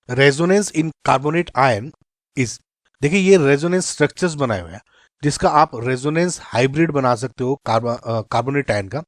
Resonance in carbonate ion is, देखिए ये resonance structures बनाए हुए हैं जिसका आप रेजोनेंस हाइब्रिड बना सकते हो कार्बोनेट आयन का।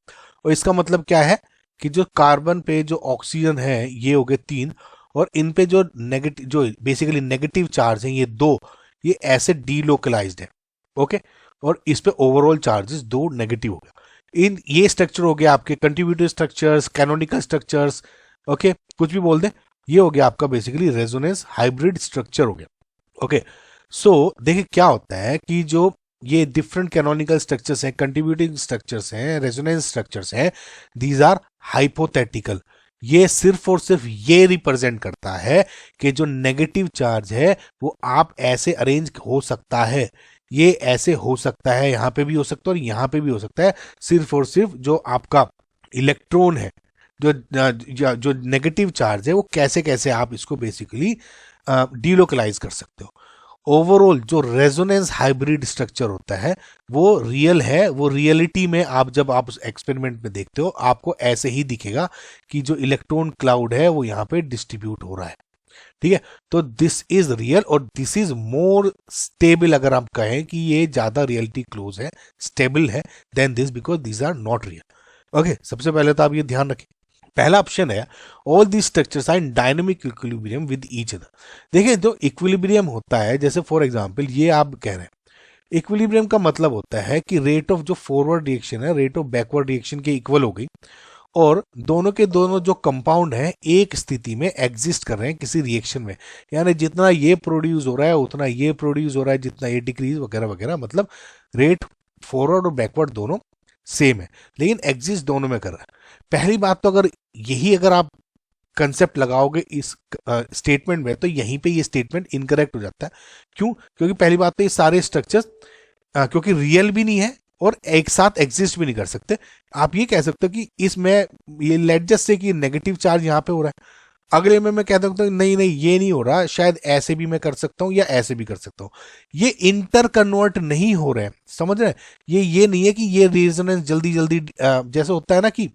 और इसका मतलब क्या है कि जो कार्बन पे जो ऑक्सीजन है ये हो गए 3, और इन पे जो नेगेटिव, जो बेसिकली नेगेटिव चार्ज है ये 2, ये ऐसे डीलोकलाइज्ड है। ओके, और इस पे ओवरऑल चार्जेस 2 नेगेटिव हो गया। इन ये स्ट्रक्चर हो गया आपके contributive structures, canonical structures, okay, कुछ भी बोल दे, ये हो गया आपका बेसिकली रेजोनेंस हाइब्रिड स्ट्रक्चर हो गया। ओके, सो देखिए क्या होता है कि जो ये डिफरेंट कैनोनिकल स्ट्रक्चर्स हैं, कंट्रीब्यूटिंग स्ट्रक्चर्स हैं, रेजोनेंस स्ट्रक्चर्स हैं, दीज आर हाइपोथेटिकल। ये सिर्फ और सिर्फ ये रिप्रेजेंट करता है कि जो नेगेटिव चार्ज है वो आप ऐसे अरेंज हो सकता है, ये ऐसे हो सकता है, यहां पे भी हो सकता है और यहां पे भी हो सकता है। सिर्फ और सिर्फ जो आपका इलेक्ट्रॉन है, जो नेगेटिव चार्ज है, वो कैसे कैसे आप इसको बेसिकली डीलोकलाइज कर सकते हो। ओवरऑल जो रेजोनेंस हाइब्रिड स्ट्रक्चर होता है वो रियल है, वो रियलिटी में आप जब आप उस एक्सपेरिमेंट में देखते हो आपको ऐसे ही दिखेगा कि जो इलेक्ट्रॉन क्लाउड है वो यहाँ पे डिस्ट्रीब्यूट हो रहा है। ठीक है, तो दिस इज रियल और दिस इज मोर स्टेबल, अगर आप कहें कि ये ज्यादा रियलिटी क्लोज है, स्टेबल है then this, because this are not real. Okay, सबसे पहले तो आप ये ध्यान रखें। पहला ऑप्शन है all the structures are in dynamic equilibrium with each other. देखिए जो इक्विलिब्रियम होता है, जैसे फॉर एग्जांपल ये आप कह रहे हैं, इक्विलिब्रियम का मतलब होता है कि रेट ऑफ जो फॉरवर्ड रिएक्शन है रेट ऑफ बैकवर्ड रिएक्शन के इक्वल हो गई, और दोनों के दोनों जो कंपाउंड हैं एक स्थिति में एग्जिस्ट कर रहे हैं किसी रिएक्शन में, यानी जितना ये प्रोड्यूस हो रहा है उतना ये प्रोड्यूस हो रहा है, जितना ये डिक्रीज वगैरह वगैरह, मतलब रेट फॉरवर्ड और बैकवर्ड दोनों सेम है लेकिन एग्जिस्ट दोनों में कर रहा है। पहली बात तो अगर आप कंसेप्ट लगाओगे इस स्टेटमेंट में तो यहीं पे ये स्टेटमेंट इनकरेक्ट हो जाता है। क्यों? क्योंकि पहली बात तो ये सारे स्ट्रक्चर्स क्योंकि रियल भी नहीं है और एक साथ एग्जिस्ट भी नहीं कर सकते। आप ये कह सकते हो कि इसमें ये लेट जस्ट से कि नेगेटिव चार्ज यहाँ पे हो रहा है, अगले में मैं कह सकता हूँ नहीं नहीं ये नहीं हो रहा, शायद ऐसे भी मैं कर सकता हूँ या ऐसे भी कर सकता हूँ। ये इंटर कन्वर्ट नहीं हो रहे हैं, समझ रहे हैं? ये नहीं है कि ये रेजोनेंस जल्दी जल्दी जैसे होता है ना कि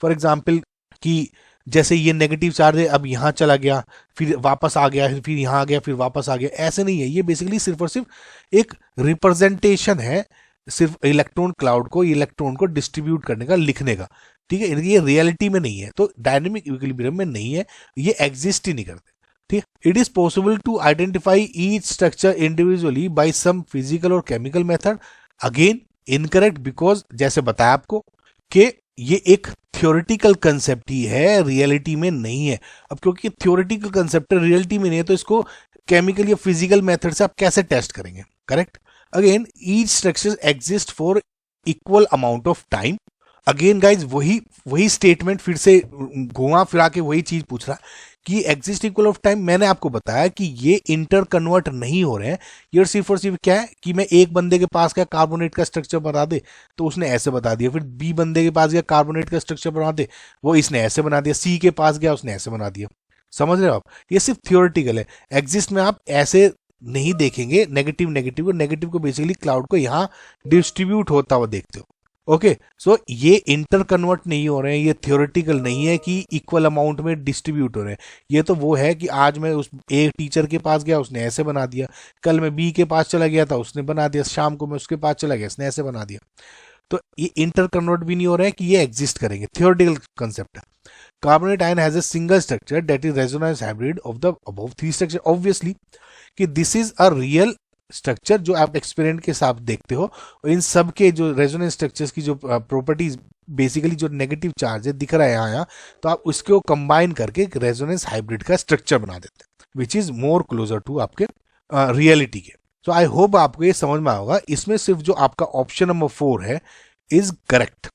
फॉर एग्जाम्पल कि जैसे ये नेगेटिव चार्ज है अब यहाँ चला गया फिर वापस आ गया फिर यहाँ आ गया फिर वापस आ गया, ऐसे नहीं है। ये बेसिकली सिर्फ और सिर्फ एक रिप्रेजेंटेशन है, सिर्फ इलेक्ट्रॉन क्लाउड को, इलेक्ट्रॉन को डिस्ट्रीब्यूट करने का, लिखने का। ठीक है, ये रियलिटी में नहीं है, तो डायनेमिक इक्विलिब्रियम में नहीं है, ये एग्जिस्ट ही नहीं करते। ठीक, it is possible to identify each structure individually by some physical और chemical method. Again incorrect, because जैसे बताया आपको कि ये एक थ्योरेटिकल कंसेप्ट ही है, रियलिटी में नहीं है। अब क्योंकि थ्योरेटिकल कंसेप्ट रियलिटी में नहीं है तो इसको केमिकल या फिजिकल मेथड से आप कैसे टेस्ट करेंगे? Correct. Again each structure exist for equal amount of time. Again guys वही स्टेटमेंट फिर से घुमा फिरा के वही चीज पूछ रहा कि एग्जिस्ट इक्वल ऑफ टाइम। मैंने आपको बताया कि ये इंटर कन्वर्ट नहीं हो रहे हैं, ये सिर्फ और सिर्फ क्या है कि मैं एक बंदे के पास गया कार्बोनेट का स्ट्रक्चर बता दे तो उसने ऐसे बता दिया, फिर बी बंदे के पास गया कार्बोनेट का स्ट्रक्चर बना दे वो इसने ऐसे बना दिया, सी के पास गया उसने ऐसे बना दिया। समझ रहे हो आप? ये सिर्फ थियोरेटिकल है, एग्जिस्ट में आप ऐसे नहीं देखेंगे। नेगेटिव नेगेटिव और नेगेटिव को बेसिकली क्लाउड को यहाँ डिस्ट्रीब्यूट होता हुआ देखते हो। ओके, सो ये इंटर कन्वर्ट नहीं हो रहे हैं, ये थियोरेटिकल नहीं है कि इक्वल अमाउंट में डिस्ट्रीब्यूट हो रहे हैं। ये तो वो है कि आज मैं उस एक टीचर के पास गया उसने ऐसे बना दिया, कल मैं बी के पास चला गया था उसने बना दिया, शाम को मैं उसके पास चला गया उसने ऐसे बना दिया। तो ये इंटर कन्वर्ट भी नहीं हो रहा है कि ये एग्जिस्ट करेंगे, थियोरेटिकल कंसेप्ट है। Carbonate ion has a single structure that is resonance hybrid of the above 3 structure. Obviously कि this is a real structure जो आप एक्सपेरिमेंट के साथ देखते हो, और इन सब के जो रेजोनेंस स्ट्रक्चर्स की जो प्रॉपर्टीज बेसिकली जो नेगेटिव चार्ज है दिख रहा है यहाँ, तो आप उसको कंबाइन करके एक रेजोनेंस हाइब्रिड का स्ट्रक्चर बना देते हैं which is more closer to आपके रियलिटी के। तो आई होप आपको ये समझ में आएगा। इसमें सिर्फ जो आपका ऑप्शन नंबर 4 है इज करेक्ट।